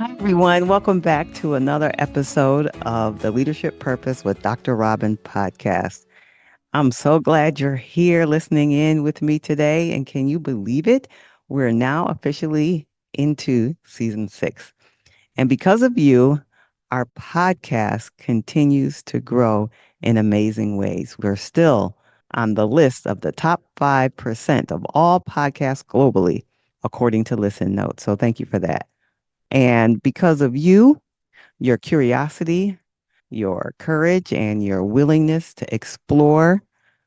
Hi, everyone. Welcome back to another episode of the Leadership Purpose with Dr. Robin podcast. I'm so glad you're here listening in with me today. And can you believe it? We're now officially into season 6. And because of you, our podcast continues to grow in amazing ways. We're still on the list of the top 5% of all podcasts globally, according to Listen Notes. So thank you for that. And because of you, your curiosity, your courage, and your willingness to explore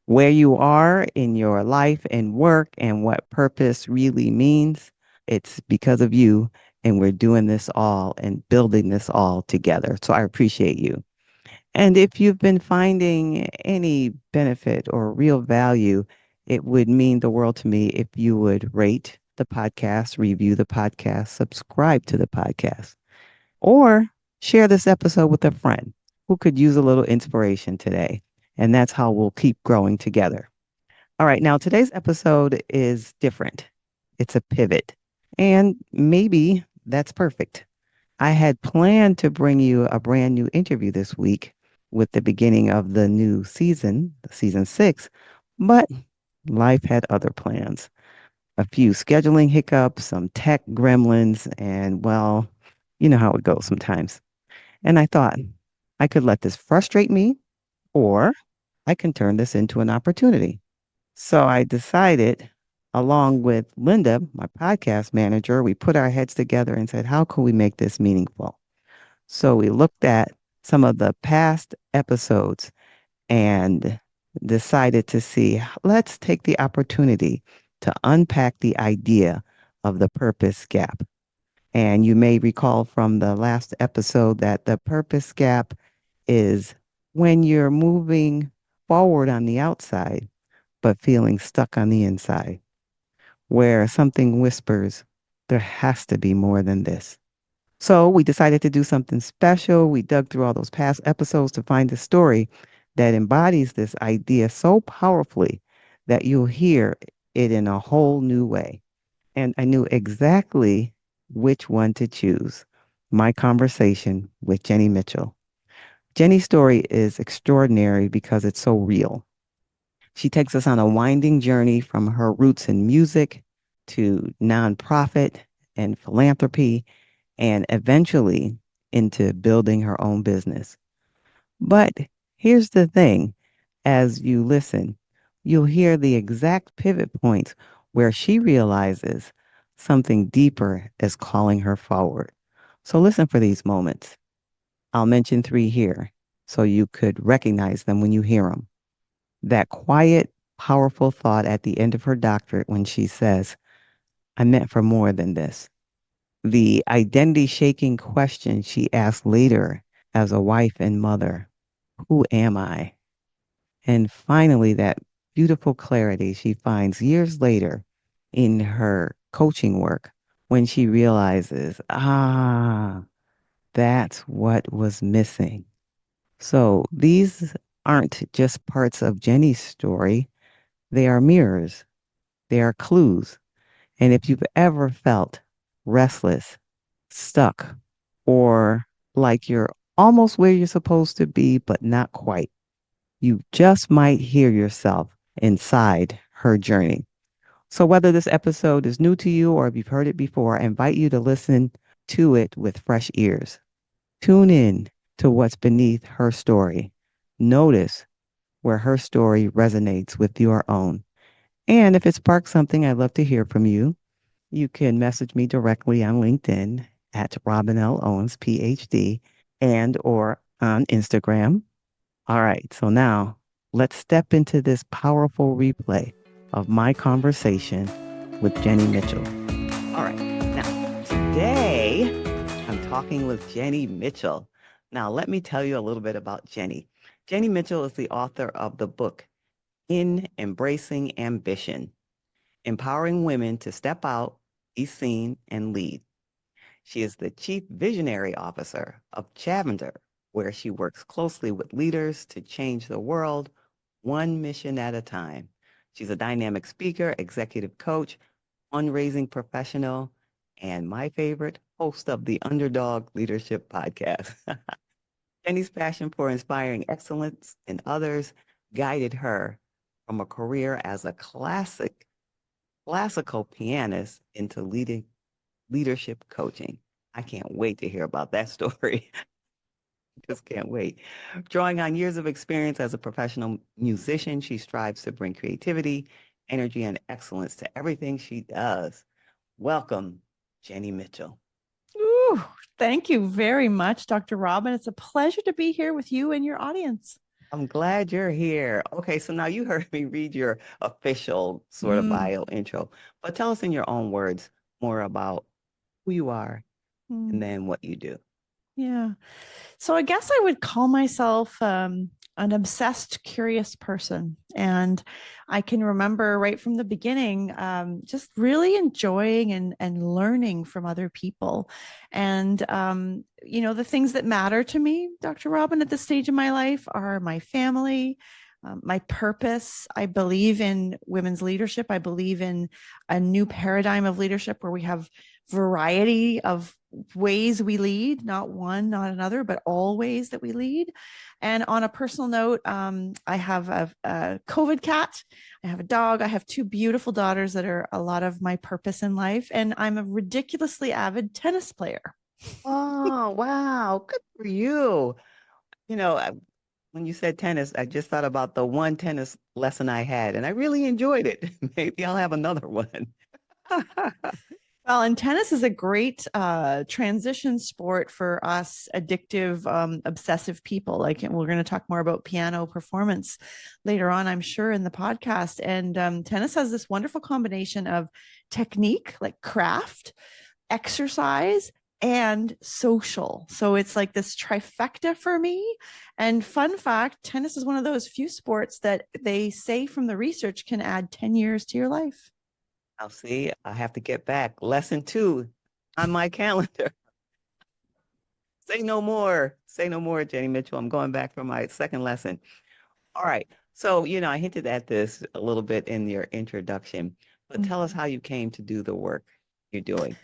where you are in your life and work and what purpose really means. It's because of you, and we're doing this all and building this all together. So I appreciate you. And if you've been finding any benefit or real value, it would mean the world to me if you would rate the podcast, review the podcast, subscribe to the podcast, or share this episode with a friend who could use a little inspiration today. And that's how we'll keep growing together. All right, now today's episode is different. It's a pivot. And maybe that's perfect. I had planned to bring you a brand new interview this week with the beginning of the new season, season 6, but life had other plans. A few scheduling hiccups, some tech gremlins, and well, you know how it goes sometimes. And I thought I could let this frustrate me, or I can turn this into an opportunity. So I decided, along with Linda, my podcast manager, we put our heads together and said, how can we make this meaningful? So we looked at some of the past episodes and decided to see, let's take the opportunity to unpack the idea of the purpose gap. And you may recall from the last episode that the purpose gap is when you're moving forward on the outside, but feeling stuck on the inside, where something whispers, there has to be more than this. So we decided to do something special. We dug through all those past episodes to find a story that embodies this idea so powerfully that you'll hear it in a whole new way. And I knew exactly which one to choose. My conversation with Jenny Mitchell. Jenny's story is extraordinary because it's so real. She takes us on a winding journey from her roots in music to nonprofit and philanthropy and eventually into building her own business. But here's the thing, as you listen, you'll hear the exact pivot points where she realizes something deeper is calling her forward. So listen for these moments. I'll mention 3 here so you could recognize them when you hear them. That quiet, powerful thought at the end of her doctorate when she says, I meant for more than this. The identity shaking question she asked later as a wife and mother, who am I? And finally, that beautiful clarity she finds years later in her coaching work when she realizes, that's what was missing. So these aren't just parts of Jenny's story, they are mirrors, they are clues. And if you've ever felt restless, stuck, or like you're almost where you're supposed to be, but not quite, you just might hear yourself inside her journey. So, whether this episode is new to you or if you've heard it before, I invite you to listen to it with fresh ears. Tune in to what's beneath her story. Notice where her story resonates with your own. And if it sparks something, I'd love to hear from you. You can message me directly on LinkedIn at Robin L. Owens, PhD, and or on Instagram. All right, so now let's step into this powerful replay of my conversation with Jenny Mitchell. All right, now today I'm talking with Jenny Mitchell. Now, let me tell you a little bit about Jenny. Jenny Mitchell is the author of the book, In Embracing Ambition, Empowering Women to Step Out, Be Seen, and Lead. She is the Chief Visionary Officer of Chavender, where she works closely with leaders to change the world one mission at a time. She's a dynamic speaker, executive coach, fundraising professional, and my favorite host of the Underdog Leadership podcast. Jenny's passion for inspiring excellence in others guided her from a career as a classical pianist into leadership coaching. I can't wait to hear about that story. Just can't wait. Drawing on years of experience as a professional musician, she strives to bring creativity, energy, and excellence to everything she does. Welcome, Jenny Mitchell. Ooh, thank you very much, Dr. Robin. It's a pleasure to be here with you and your audience. I'm glad you're here. Okay, so now you heard me read your official sort of Mm, bio intro, but tell us in your own words more about who you are and mm, then what you do. yeah. So I guess I would call myself an obsessed, curious person. And I can remember right from the beginning, just really enjoying and learning from other people. And, the things that matter to me, Dr. Robin, at this stage of my life are my family. My purpose. I believe in women's leadership. I believe in a new paradigm of leadership where we have variety of ways we lead, not one, not another, but all ways that we lead. And on a personal note, I have a COVID cat, I have a dog, I have two beautiful daughters that are a lot of my purpose in life. And I'm a ridiculously avid tennis player. Oh, wow. Good for you. You know, I, when you said tennis, I just thought about the one tennis lesson I had, and I really enjoyed it. Maybe I'll have another one. Well, and tennis is a great transition sport for us addictive, obsessive people. Like we're going to talk more about piano performance later on, I'm sure, in the podcast. And tennis has this wonderful combination of technique, like craft, exercise, and social. So it's like this trifecta for me. And fun fact, tennis is one of those few sports that they say from the research can add 10 years to your life. I'll see. I have to get back. Lesson two on my calendar. Say no more. Say no more, Jenny Mitchell. I'm going back for my second lesson. All right. So, I hinted at this a little bit in your introduction, but tell us how you came to do the work you're doing.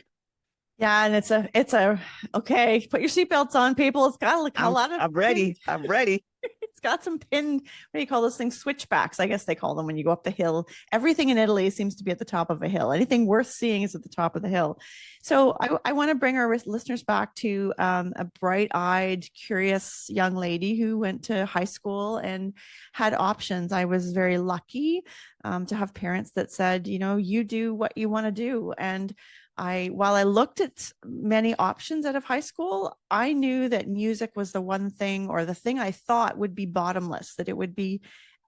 Yeah, and it's a okay. Put your seatbelts on, people. It's got like a I'm lot of I'm pin. ready. I'm ready. It's got some pin. What do you call those things? Switchbacks, I guess they call them when you go up the hill. Everything in Italy seems to be at the top of a hill. Anything worth seeing is at the top of the hill. So I want to bring our listeners back to a bright-eyed, curious young lady who went to high school and had options. I was very lucky to have parents that said, you do what you want to do, and while I looked at many options out of high school, I knew that music was the one thing or the thing I thought would be bottomless, that it would be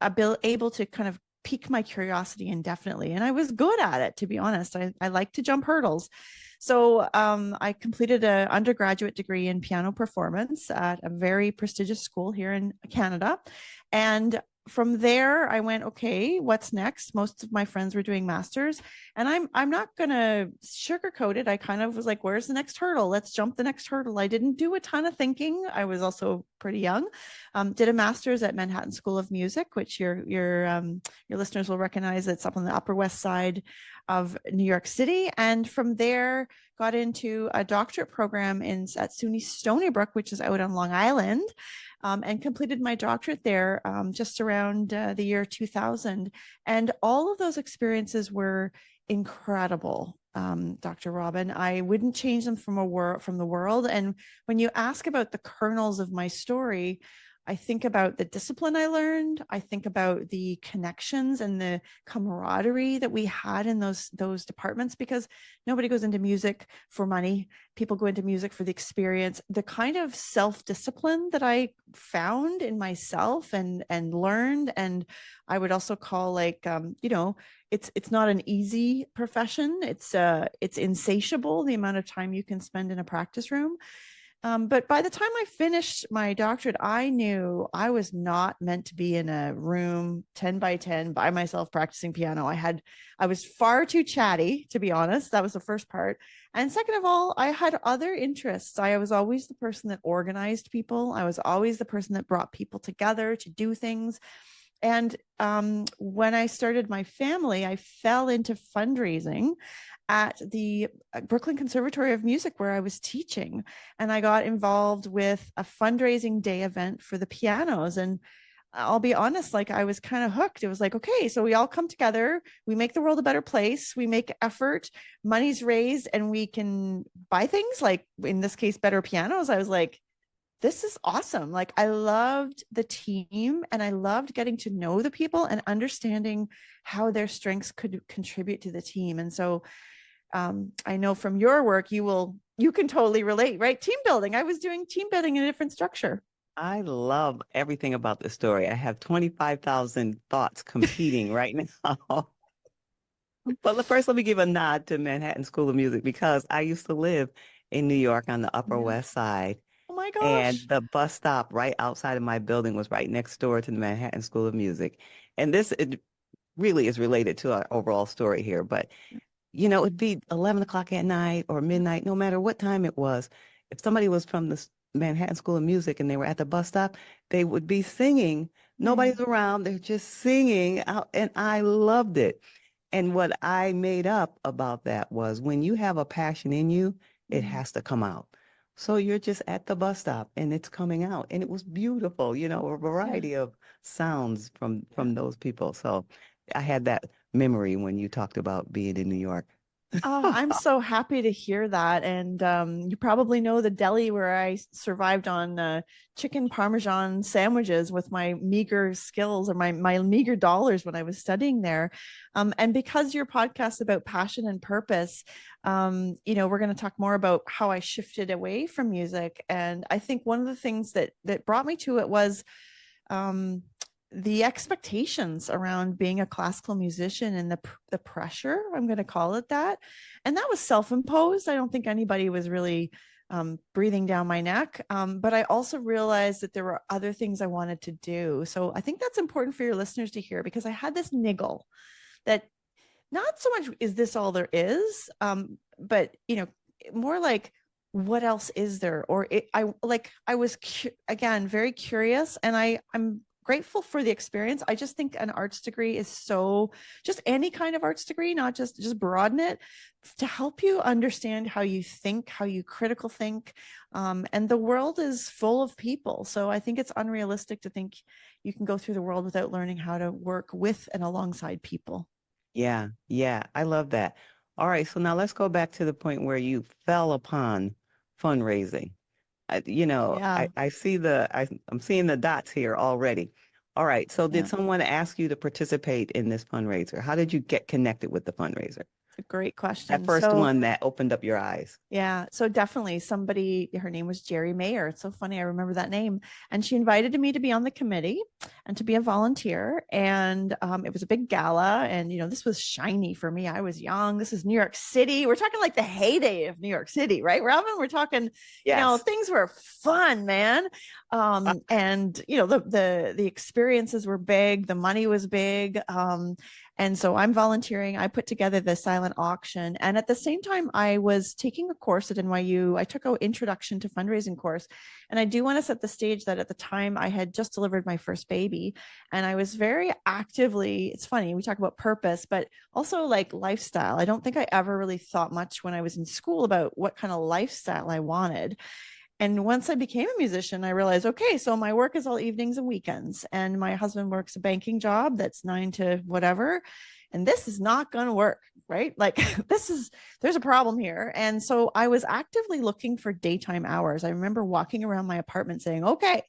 able to kind of pique my curiosity indefinitely. And I was good at it, to be honest. I like to jump hurdles. So I completed an undergraduate degree in piano performance at a very prestigious school here in Canada. And from there, I went, okay, what's next? Most of my friends were doing masters, and I'm not gonna sugarcoat it. I kind of was like, where's the next hurdle? Let's jump the next hurdle. I didn't do a ton of thinking. I was also pretty young. Did a master's at Manhattan School of Music, which your listeners will recognize. It's up on the Upper West Side of New York City, and from there got into a doctorate program at SUNY Stony Brook, which is out on Long Island, and completed my doctorate there just around the year 2000. And all of those experiences were incredible, Dr. Robin. I wouldn't change them from the world. And when you ask about the kernels of my story, I think about the discipline I learned. I think about the connections and the camaraderie that we had in those departments, because nobody goes into music for money. People go into music for the experience. The kind of self-discipline that I found in myself and learned, and I would also call it's not an easy profession. It's insatiable, the amount of time you can spend in a practice room. But by the time I finished my doctorate, I knew I was not meant to be in a room 10 by 10 by myself practicing piano. I was far too chatty, to be honest. That was the first part. And second of all, I had other interests. I was always the person that organized people. I was always the person that brought people together to do things. And when I started my family, I fell into fundraising at the Brooklyn Conservatory of Music where I was teaching. And I got involved with a fundraising day event for the pianos. And I'll be honest, like I was kind of hooked. It was like, okay, so we all come together, we make the world a better place, we make effort, money's raised, and we can buy things like, in this case, better pianos. I was like, this is awesome. Like I loved the team and I loved getting to know the people and understanding how their strengths could contribute to the team. And so I know from your work, you can totally relate, right? Team building. I was doing team building in a different structure. I love everything about this story. I have 25,000 thoughts competing right now. But first, let me give a nod to Manhattan School of Music because I used to live in New York on the Upper Yeah. West Side, Oh my and gosh. the bus stop right outside of my building was right next door to the Manhattan School of Music. And this it really is related to our overall story here, but it'd be 11 o'clock at night or midnight, no matter what time it was. If somebody was from the Manhattan School of Music and they were at the bus stop, they would be singing. Yeah. Nobody's around. They're just singing out, and I loved it. And what I made up about that was when you have a passion in you, it Mm. has to come out. So you're just at the bus stop and it's coming out. And it was beautiful, a Yeah. variety of sounds from Yeah. those people. So I had that memory when you talked about being in New York. Oh, I'm so happy to hear that. And you probably know the deli where I survived on chicken Parmesan sandwiches with my meager skills or my meager dollars when I was studying there. And because your podcast is about passion and purpose, we're going to talk more about how I shifted away from music. And I think one of the things that brought me to it was um, the expectations around being a classical musician and the pressure, I'm going to call it that. And that was self-imposed. I don't think anybody was really breathing down my neck. But I also realized that there were other things I wanted to do. So I think that's important for your listeners to hear because I had this niggle that not so much is this all there is, but more like what else is there? Or I was again very curious, and I'm grateful for the experience. I just think an arts degree is so, just any kind of arts degree, not just broaden it to help you understand how you think, how you critical think, and the world is full of people. So I think it's unrealistic to think you can go through the world without learning how to work with and alongside people. Yeah, yeah, I love that. All right, so now let's go back to the point where you fell upon fundraising. Yeah. I see I'm seeing the dots here already. All right, so did Yeah. someone ask you to participate in this fundraiser? How did you get connected with the fundraiser? It's a great That question. first So, one that opened up your eyes. yeah, so definitely somebody, her name was Jerry Mayer. It's so funny. I remember that name. And she invited me to be on the committee and to be a volunteer. And it was a big gala. And, this was shiny for me. I was young. This is New York City. We're talking like the heyday of New York City, right, Robin? We're talking, Yes. things were fun, man. And, the experiences were big. The money was big. And so I'm volunteering. I put together the silent auction. And at the same time, I was taking a course at NYU. I took an introduction to fundraising course. And I do want to set the stage that at the time I had just delivered my first baby. And I was very actively, it's funny, we talk about purpose, but also like lifestyle. I don't think I ever really thought much when I was in school about what kind of lifestyle I wanted. And once I became a musician, I realized, okay, so my work is all evenings and weekends. And my husband works a banking job that's 9 to whatever. And this is not going to work, right? Like, there's a problem here. And so I was actively looking for daytime hours. I remember walking around my apartment saying, okay,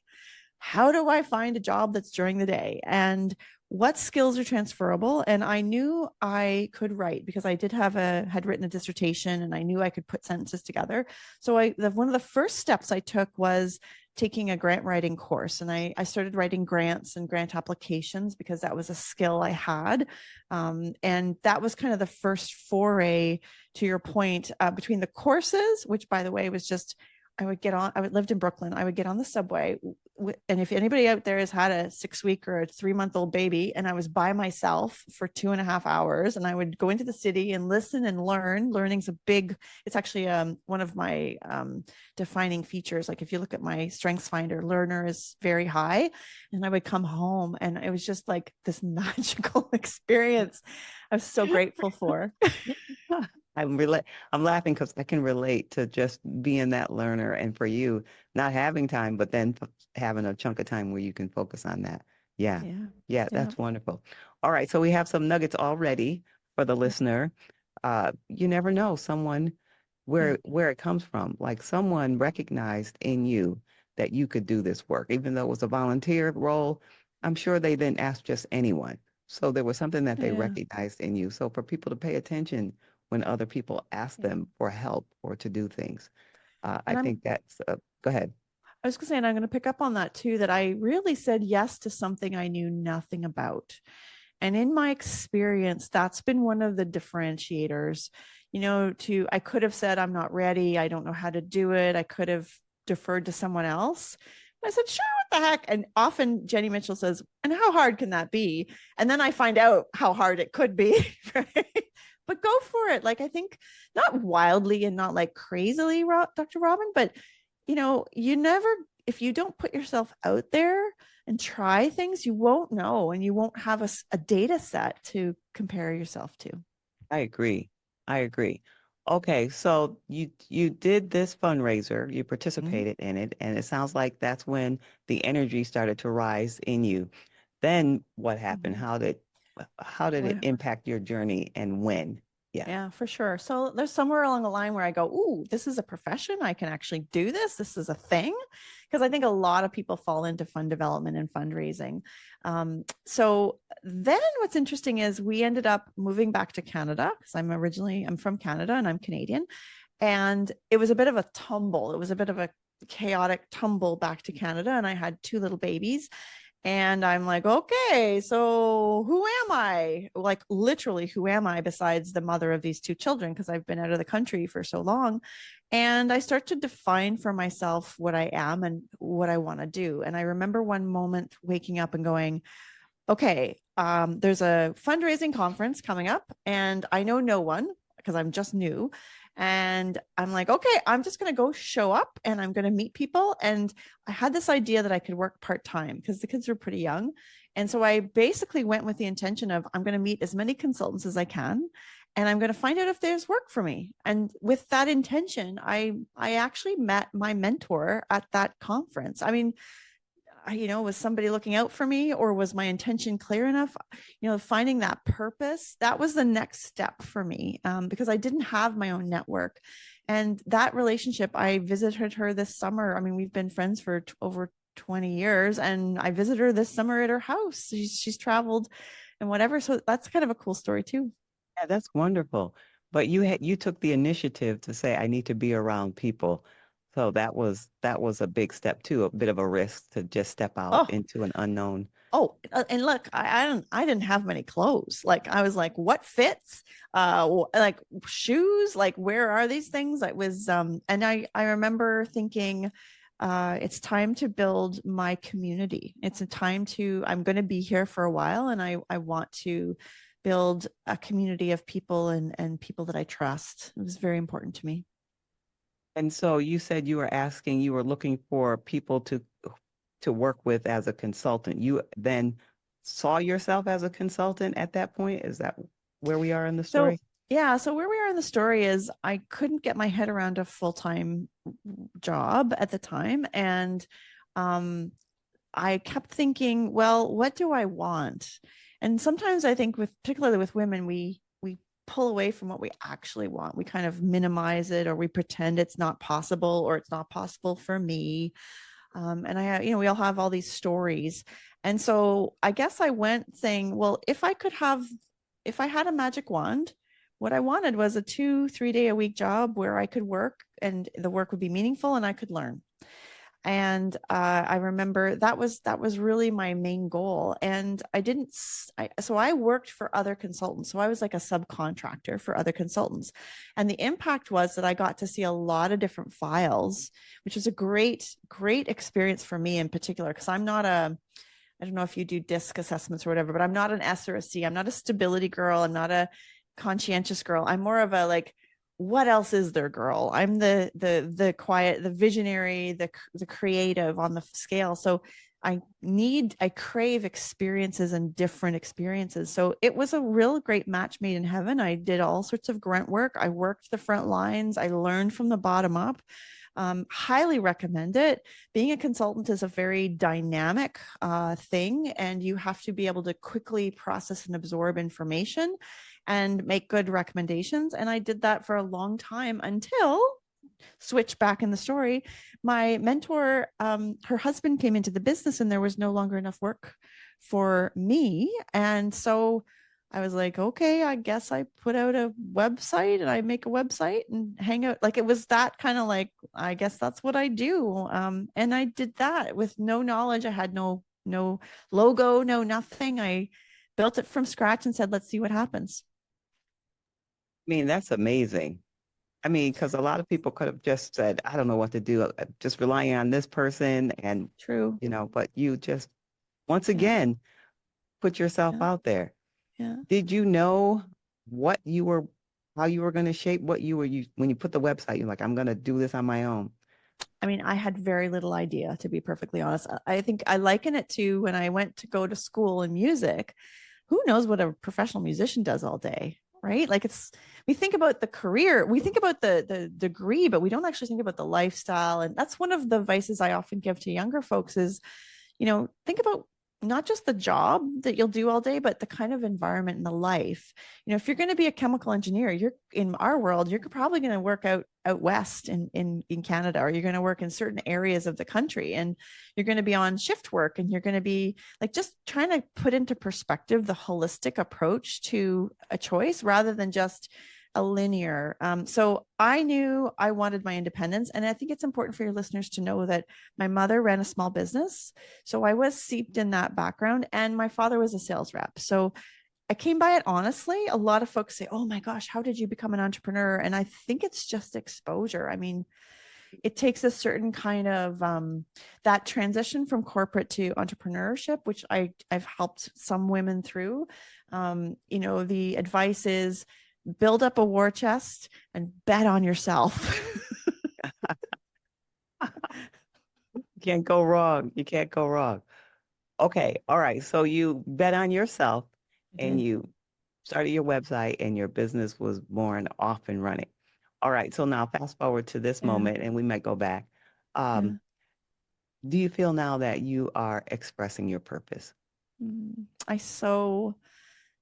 how do I find a job that's during the day? And what skills are transferable? And I knew I could write because I had written a dissertation and I knew I could put sentences together. So one of the first steps I took was taking a grant writing course. And I started writing grants and grant applications because that was a skill I had. And that was kind of the first foray, to your point, between the courses, which by the way was just, I would lived in Brooklyn. I would get on the subway. And if anybody out there has had a 6 week or a 3 month old baby, and I was by myself for 2.5 hours, and I would go into the city and listen and learn. Learning's it's actually one of my defining features. Like if you look at my strengths finder, learner is very high. And I would come home and it was just like this magical experience I was so grateful for. I'm laughing because I can relate to just being that learner, and for you not having time, but then having a chunk of time where you can focus on that. Yeah. Yeah. Yeah, Yeah. that's wonderful. All right, so we have some nuggets already for the Yeah. listener. You never know someone Yeah. where it comes from. Like someone recognized in you that you could do this work, even though it was a volunteer role. I'm sure they didn't ask just anyone. So there was something that they Yeah. recognized in you. So for people to pay attention when other people ask Yeah. them for help or to do things, I And think that's, go ahead. I was going to say, and I'm going to pick up on that too, that I really said yes to something I knew nothing about. And in my experience, that's been one of the differentiators. I could have said, I'm not ready. I don't know how to do it. I could have deferred to someone else. I said, sure, what the heck? And often Jenny Mitchell says, and how hard can that be? And then I find out how hard it could be. Right? But go for it. Like, I think not wildly and not like crazily, Dr. Robin, but you never, if you don't put yourself out there and try things, you won't know and you won't have a data set to compare yourself to. I agree. I agree. Okay, so you did this fundraiser, you Mm-hmm. participated in it, and it sounds like that's when the energy started to rise in you. Then what happened? Mm-hmm. How did it Well, impact your journey and when? Yeah. yeah, for sure. So there's somewhere along the line where I go, ooh, this is a profession. I can actually do this. This is a thing. Because I think a lot of people fall into fund development and fundraising. So then what's interesting is we ended up moving back to Canada because I'm from Canada and I'm Canadian. And it was a bit of a tumble. It was a bit of a chaotic tumble back to Canada. And I had two little babies. And I'm like, okay, so who am I? Like, literally, who am I besides the mother of these two children? Because I've been out of the country for so long. And I start to define for myself what I am and what I want to do. And I remember one moment waking up and going, okay, there's a fundraising conference coming up, and I know no one because I'm just new. And I'm like, okay, I'm just going to go show up and I'm going to meet people. And I had this idea that I could work part time because the kids were pretty young. And so I basically went with the intention of I'm going to meet as many consultants as I can and I'm going to find out if there's work for me. And with that intention, I actually met my mentor at that conference. I mean, was somebody looking out for me or was my intention clear enough? Finding that purpose, that was the next step for me, because I didn't have my own network. And that relationship, I visited her this summer. I mean, we've been friends for over 20 years, and I visited her this summer at her house. She's traveled and whatever. So that's kind of a cool story too. Yeah, that's wonderful. But you took the initiative to say, I need to be around people. So that was a big step too, a bit of a risk to just step out Oh, into an unknown. and look, I didn't have many clothes. Like I was like, what fits? Like shoes, like where are these things? It was and I remember thinking, it's time to build my community. It's a time to, I'm going to be here for a while, and I want to build a community of people and people that I trust. It was very important to me. And so you said you were looking for people to work with as a consultant. You then saw yourself as a consultant at that point? Is that where we are in the So story? yeah, so where we are in the story is I couldn't get my head around a full-time job at the time. And um, I kept thinking, well, what do I want? And sometimes I think particularly with women, we pull away from what we actually want. We kind of minimize it or we pretend it's not possible or it's not possible for me. And we all have all these stories. And so I guess I went saying, well, if I had a magic wand, what I wanted was a 2, 3 day a week job where I could work and the work would be meaningful and I could learn. And I remember that was really my main goal. And so I worked for other consultants. So I was like a subcontractor for other consultants. And the impact was that I got to see a lot of different files, which was a great, great experience for me in particular, because I don't know if you do DISC assessments or whatever, but I'm not an S or a C. I'm not a stability girl. I'm not a conscientious girl. I'm more of a like, what else is there, girl? I'm the quiet, the visionary, the creative on the scale. So I crave experiences and different experiences. So it was a real great match made in heaven. I did all sorts of grunt work. I worked the front lines. I learned from the bottom up. Highly recommend it. Being a consultant is a very dynamic thing, and you have to be able to quickly process and absorb information and make good recommendations. And I did that for a long time until switch back in the story. My mentor, her husband came into the business and there was no longer enough work for me. And so I was like, okay, I guess I put out a website and I make a website and hang out. Like it was that kind of like, I guess that's what I do. And I did that with no knowledge. I had no logo, no nothing. I built it from scratch and said, let's see what happens. I mean, that's amazing. I mean, because a lot of people could have just said, I don't know what to do, just relying on this person and, True. but you just, once Yeah. again, put yourself Yeah. out there. Yeah. Did you know what you were, how you were going to shape what when you put the website, you're like, I'm going to do this on my own. I mean, I had very little idea, to be perfectly honest. I think I liken it to when I went to go to school in music. Who knows what a professional musician does all day, right? Like we think about the career, we think about the degree, but we don't actually think about the lifestyle. And that's one of the advices I often give to younger folks is, think about not just the job that you'll do all day, but the kind of environment and the life. If you're going to be a chemical engineer, you're in our world, you're probably going to work out west in Canada, or you're going to work in certain areas of the country, and you're going to be on shift work, and you're going to be like just trying to put into perspective the holistic approach to a choice rather than just a linear. So I knew I wanted my independence. And I think it's important for your listeners to know that my mother ran a small business. So I was seeped in that background, and my father was a sales rep. So I came by it honestly. A lot of folks say, oh my gosh, how did you become an entrepreneur? And I think it's just exposure. I mean, it takes a certain kind of that transition from corporate to entrepreneurship, which I've helped some women through. The advice is build up a war chest and bet on yourself. You can't go wrong. You can't go wrong. Okay. All right. So you bet on yourself I and did. you started your website and your business was born off and running. All right. So now fast forward to this Yeah. moment and we might go back. Yeah. Um, do you feel now that you are expressing your purpose? I so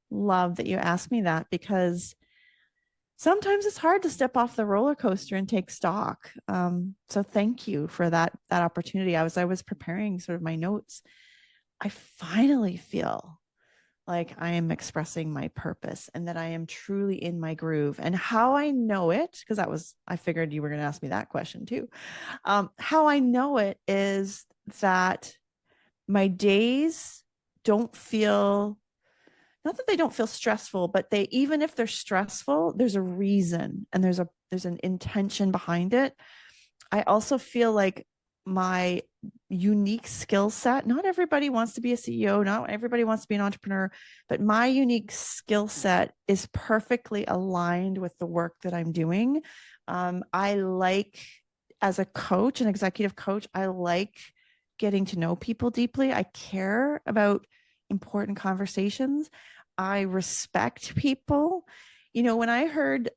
love that you asked me that, because sometimes it's hard to step off the roller coaster and take stock. So thank you for that opportunity. I was preparing sort of my notes. I finally feel like I am expressing my purpose and that I am truly in my groove. And how I know it, because I figured you were going to ask me that question too. How I know it is that my days don't feel, not that they don't feel stressful, but even if they're stressful, there's a reason and there's an intention behind it. I also feel like my unique skill set, not everybody wants to be a CEO, not everybody wants to be an entrepreneur, but my unique skill set is perfectly aligned with the work that I'm doing. I like, as a coach, an executive coach, I like getting to know people deeply. I care about important conversations. I respect people. When I heard,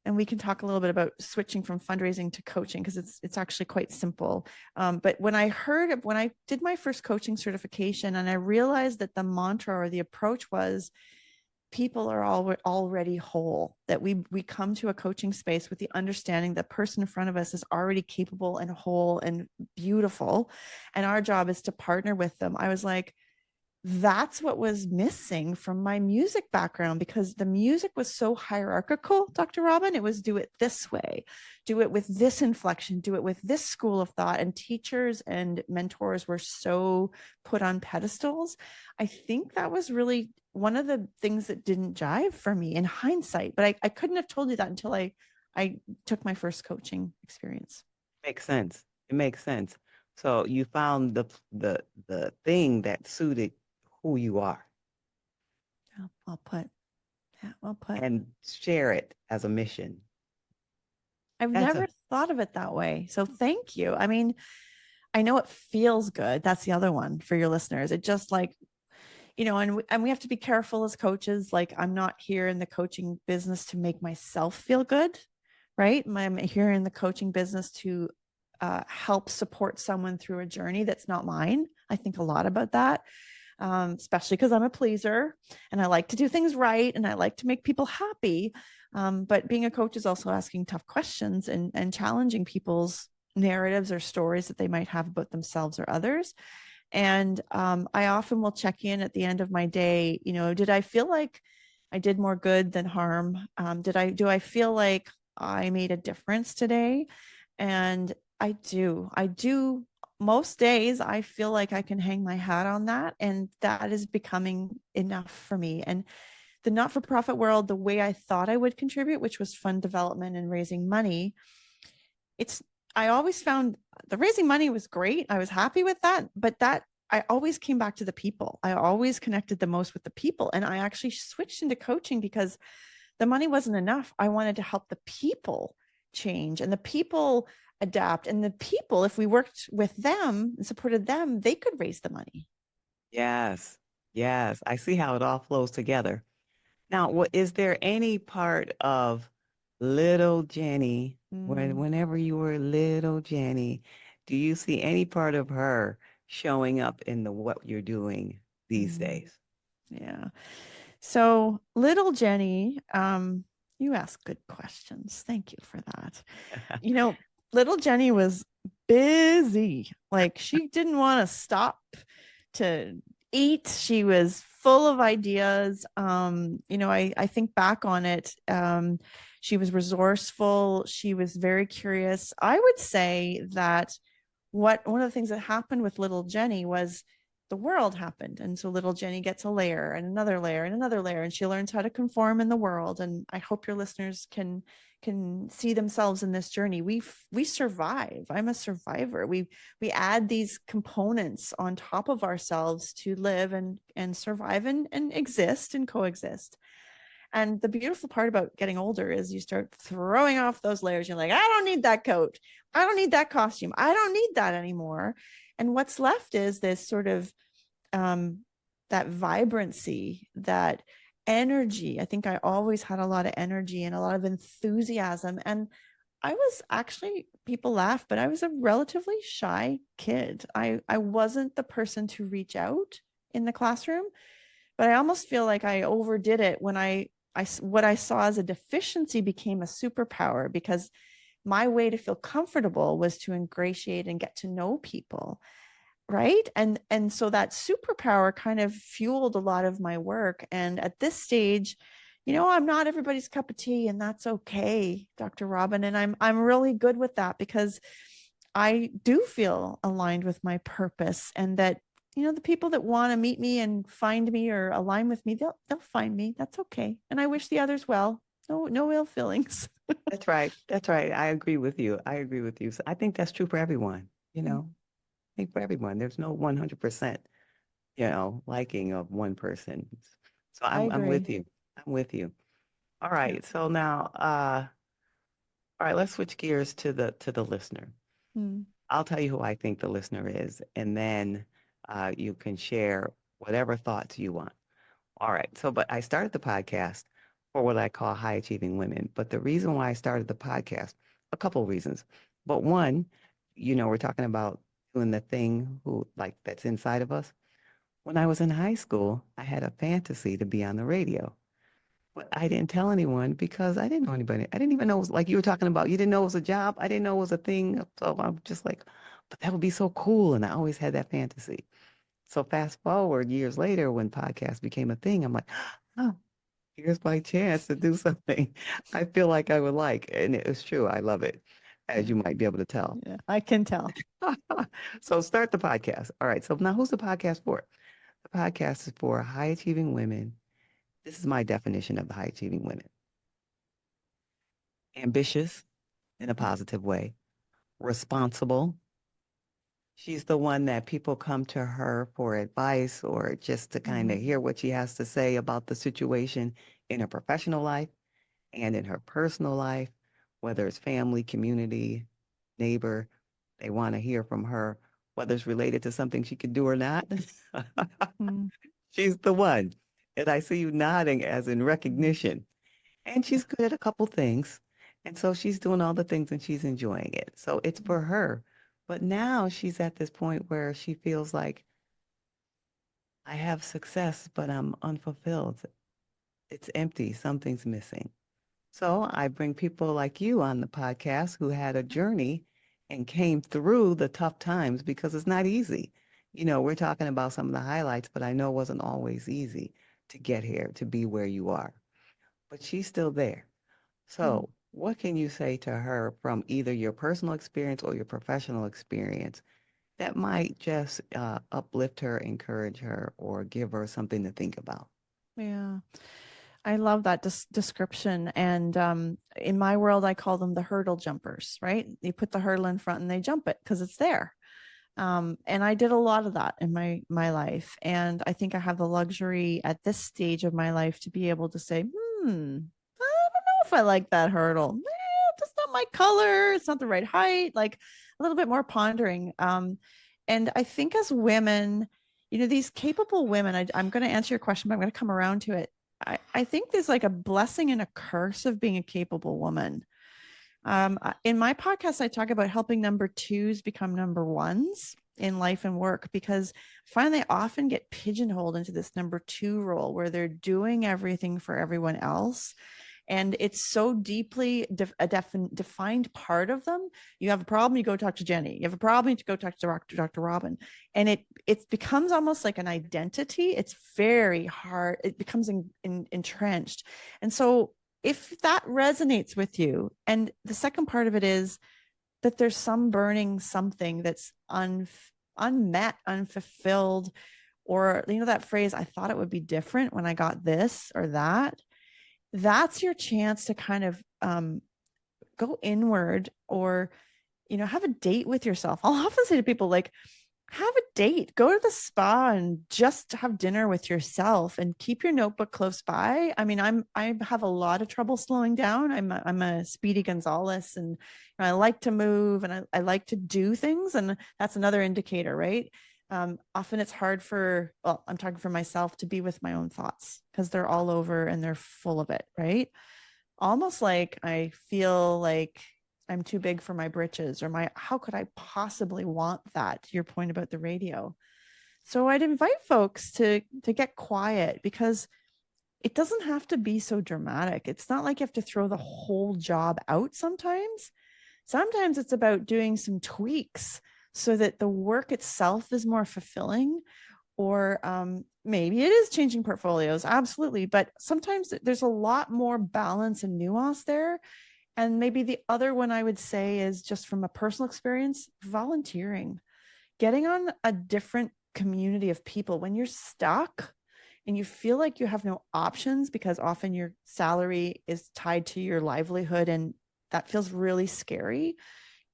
and we can talk a little bit about switching from fundraising to coaching, because it's actually quite simple. But when I did my first coaching certification, and I realized that the mantra or the approach was people are already whole, that we come to a coaching space with the understanding that person in front of us is already capable and whole and beautiful, and our job is to partner with them. I was like, that's what was missing from my music background, because the music was so hierarchical, Dr. Robin. It was do it this way, do it with this inflection, do it with this school of thought. And teachers and mentors were so put on pedestals. I think that was really one of the things that didn't jive for me in hindsight. But I couldn't have told you that until I took my first coaching experience. Makes sense. It makes sense. So you found the thing that suited who you are Yeah, well put. Yeah, well put. and share it as a mission. I've That's never a thought of it that way. So thank you. I mean, I know it feels good. That's the other one for your listeners. It just like, and we have to be careful as coaches. Like, I'm not here in the coaching business to make myself feel good, right? I'm here in the coaching business to help support someone through a journey that's not mine. I think a lot about that, especially because I'm a pleaser and I like to do things right and I like to make people happy. But being a coach is also asking tough questions and challenging people's narratives or stories that they might have about themselves or others. And I often will check in at the end of my day. Did I feel like I did more good than harm? Do I feel like I made a difference today? And I do. Most days I feel like I can hang my hat on that, and that is becoming enough for me. And the not-for-profit world, the way I thought I would contribute, which was fund development and raising money, it's I always found the raising money was great. I was happy with that, but that I always came back to the people. I always connected the most with the people. And I actually switched into coaching because the money wasn't enough. I wanted to help the people change and the people adapt. And the people, if we worked with them and supported them, they could raise the money. Yes. Yes. I see how it all flows together. Now, is there any part of little Jenny, whenever you were little Jenny, do you see any part of her showing up in the what you're doing these days? Yeah. So little Jenny, you ask good questions. Thank you for that. Little Jenny was busy. Like, she didn't want to stop to eat. She was full of ideas. I think back on it. She was resourceful. She was very curious. I would say that one of the things that happened with little Jenny was the world happened. And so little Jenny gets a layer and another layer and another layer, and she learns how to conform in the world. And I hope your listeners can see themselves in this journey. We survive. I'm a survivor. We add these components on top of ourselves to live and survive and exist and coexist. And the beautiful part about getting older is you start throwing off those layers. You're like, I don't need that coat. I don't need that costume. I don't need that anymore. And what's left is this sort of that vibrancy, that energy. I think I always had a lot of energy and a lot of enthusiasm. And I was actually, people laugh, but I was a relatively shy kid. I wasn't the person to reach out in the classroom, but I almost feel like I overdid it when what I saw as a deficiency became a superpower, because my way to feel comfortable was to ingratiate and get to know people, right? And so that superpower kind of fueled a lot of my work. And at this stage, I'm not everybody's cup of tea, and that's okay, Dr. Robin. And I'm really good with that, because I do feel aligned with my purpose, and that the people that want to meet me and find me or align with me, they'll find me. That's okay. And I wish the others well. No ill feelings. That's right. That's right. I agree with you. I agree with you. So I think that's true for everyone, I think for everyone. There's no 100%, liking of one person. So I I'm with agree. you. I'm with you. All Yeah. right. So now, all right, let's switch gears to the listener. Hmm. I'll tell you who I think the listener is, and then you can share whatever thoughts you want. All right. So, but I started the podcast for what I call high achieving women. But the reason why I started the podcast, a couple of reasons. But one, we're talking about doing the thing who like that's inside of us. When I was in high school, I had a fantasy to be on the radio. But I didn't tell anyone because I didn't know anybody. I didn't even know it was like you were talking about. You didn't know it was a job. I didn't know it was a thing. So I'm just like, but that would be so cool. And I always had that fantasy. So fast forward years later, when podcasts became a thing, I'm like, oh, here's my chance to do something I feel like I would like. And it's true. I love it, as Yeah. you might be able to tell. Yeah. I can tell. So start the podcast. All right. So now who's the podcast for? The podcast is for high achieving women. This is my definition of the high achieving women: ambitious in a positive way, responsible. She's the one that people come to her for advice or just to kind of Mhm. hear what she has to say about the situation in her professional life and in her personal life, whether it's family, community, neighbor. They want to hear from her whether it's related to something she could do or not. Mm, She's the one. And I see you nodding as in mm, recognition. And she's good at a couple things. And so she's doing all the things and she's enjoying it. So it's mm, for her. But now she's at this point where she feels like I have success, but I'm unfulfilled. It's empty. Something's missing. So I bring people like you on the podcast who had a journey and came through the tough times because it's not easy. We're talking about some of the highlights, but I know it wasn't always easy to get here, to be where you are. But she's still there. mm. So, what can you say to her from either your personal experience or your professional experience that might just uplift her, encourage her, or give her something to think about? Yeah. I love that description. And in my world, I call them the hurdle jumpers, right? You put the hurdle in front and they jump it because it's there. And I did a lot of that in my life. And I think I have the luxury at this stage of my life to be able to say, I don't know if I like that hurdle. That's not my color. It's not the right height. Like a little bit more pondering. And I think as women, these capable women, I'm going to answer your question, but I'm going to come around to it. I think there's like a blessing and a curse of being a capable woman. In my podcast, I talk about helping number twos become number ones in life and work because I find they often get pigeonholed into this number two role where they're doing everything for everyone else. And it's so deeply defined part of them. You have a problem, you go talk to Jenny. You have a problem, you go talk to Dr. Robin. And it becomes almost like an identity. It's very hard. It becomes entrenched. And so if that resonates with you, and the second part of it is that there's some burning something that's unmet, unfulfilled, or that phrase, I thought it would be different when I got this or that. That's your chance to kind of go inward or have a date with yourself. I'll often say to people, like, have a date, go to the spa and just have dinner with yourself and keep your notebook close by. I mean, I have a lot of trouble slowing down. I'm a Speedy Gonzalez, and I like to move and I like to do things. And that's another indicator, right? Often it's hard well, I'm talking for myself, to be with my own thoughts because they're all over and they're full of it, right? Almost like I feel like I'm too big for my britches, or how could I possibly want that? To your point about the radio. So I'd invite folks to get quiet because it doesn't have to be so dramatic. It's not like you have to throw the whole job out sometimes. Sometimes it's about doing some tweaks so that the work itself is more fulfilling, or maybe it is changing portfolios, absolutely, but sometimes there's a lot more balance and nuance there. And maybe the other one I would say is, just from a personal experience, volunteering, getting on a different community of people when you're stuck and you feel like you have no options because often your salary is tied to your livelihood, and that feels really scary.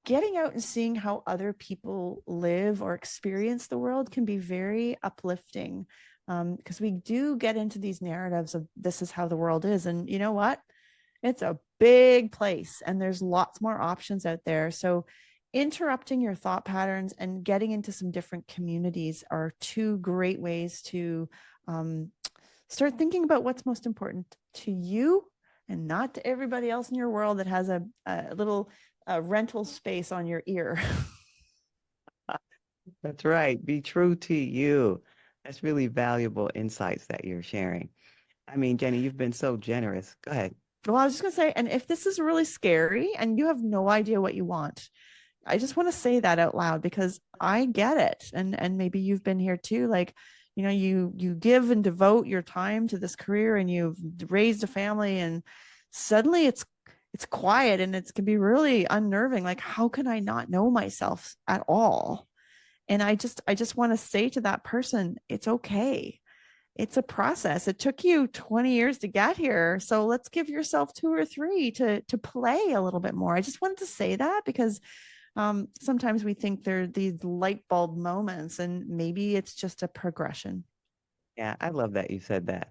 Getting out and seeing how other people live or experience the world can be very uplifting, because we do get into these narratives of this is how the world is. And you know what? It's a big place and there's lots more options out there. So interrupting your thought patterns and getting into some different communities are two great ways to start thinking about what's most important to you and not to everybody else in your world that has a little rental space on your ear. That's right. Be true to you. That's really valuable insights that you're sharing. I mean, Jenny, you've been so generous. Go ahead. Well, I was just going to say, and if this is really scary and you have no idea what you want, I just want to say that out loud because I get it. And maybe you've been here too. Like, you give and devote your time to this career and you've raised a family, and suddenly it's quiet and it can be really unnerving. Like, how can I not know myself at all? And I just want to say to that person, it's okay. It's a process. It took you 20 years to get here. So let's give yourself 2 or 3 to play a little bit more. I just wanted to say that because sometimes we think they're these light bulb moments, and maybe it's just a progression. Yeah, I love that you said that.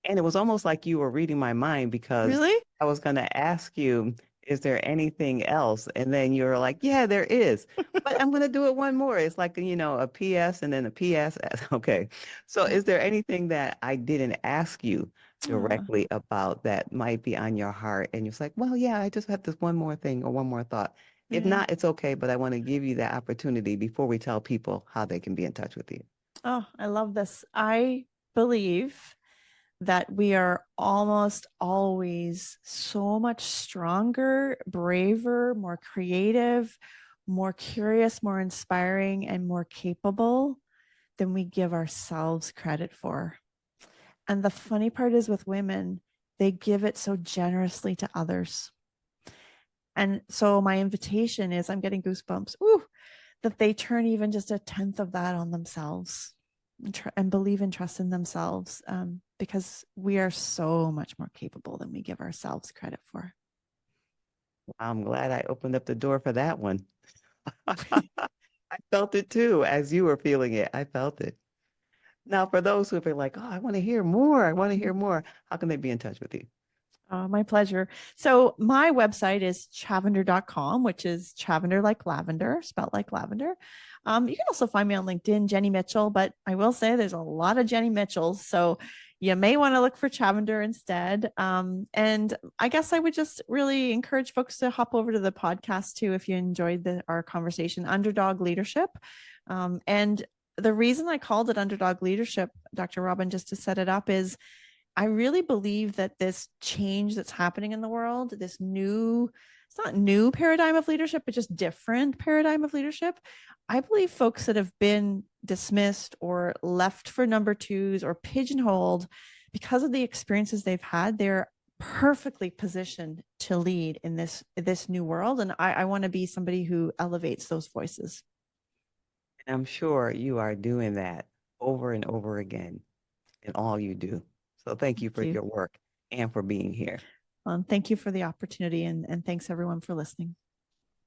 And it was almost like you were reading my mind because Really? I was going to ask you is there anything else? And then you're like, yeah, there is. But I'm going to do it one more. It's like, a PS and then a PSS. Okay. So Yeah. is there anything that I didn't ask you Uh, directly about that might be on your heart? And you're like, well, yeah, I just have this one more thing or one more thought. If yeah. not, it's okay. But I want to give you that opportunity before we tell people how they can be in touch with you. Oh, I love this. I believe that we are almost always so much stronger, braver, more creative, more curious, more inspiring, and more capable than we give ourselves credit for. And the funny part is with women, they give it so generously to others. And so my invitation is I'm getting goosebumps. Ooh, that they turn even just a tenth of that on themselves and believe and trust in themselves because we are so much more capable than we give ourselves credit for. I'm glad I opened up the door for that one. I felt it too as you were feeling it. I felt it. Now, for those who are like, oh, I want to hear more, I want to hear more, how can they be in touch with you? My pleasure. So my website is chavender.com, which is Chavender like lavender, spelled like lavender. You can also find me on LinkedIn, Jenny Mitchell, but I will say there's a lot of Jenny Mitchells. So you may want to look for Chavender instead. And I guess I would just really encourage folks to hop over to the podcast too if you enjoyed our conversation, Underdog Leadership. And the reason I called it Underdog Leadership, Dr. Robin, just to set it up, is I really believe that this change that's happening in the world, this new, it's not new paradigm of leadership, but just different paradigm of leadership. I believe folks that have been dismissed or left for number twos or pigeonholed because of the experiences they've had, they're perfectly positioned to lead in this new world. And I want to be somebody who elevates those voices. And I'm sure you are doing that over and over again in all you do. So thank you Thank for you. your work and for being here. Thank you for the opportunity and thanks everyone for listening.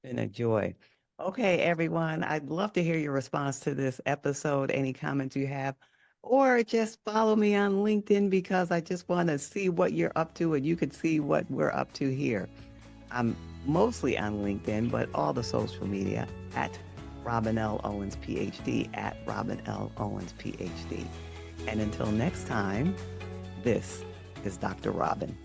Been a joy. Okay, everyone, I'd love to hear your response to this episode, any comments you have, or just follow me on LinkedIn because I just want to see what you're up to and you could see what we're up to here. I'm mostly on LinkedIn, but all the social media at Robin L. Owens, PhD, at Robin L. Owens, PhD. And until next time, this is Dr. Robin.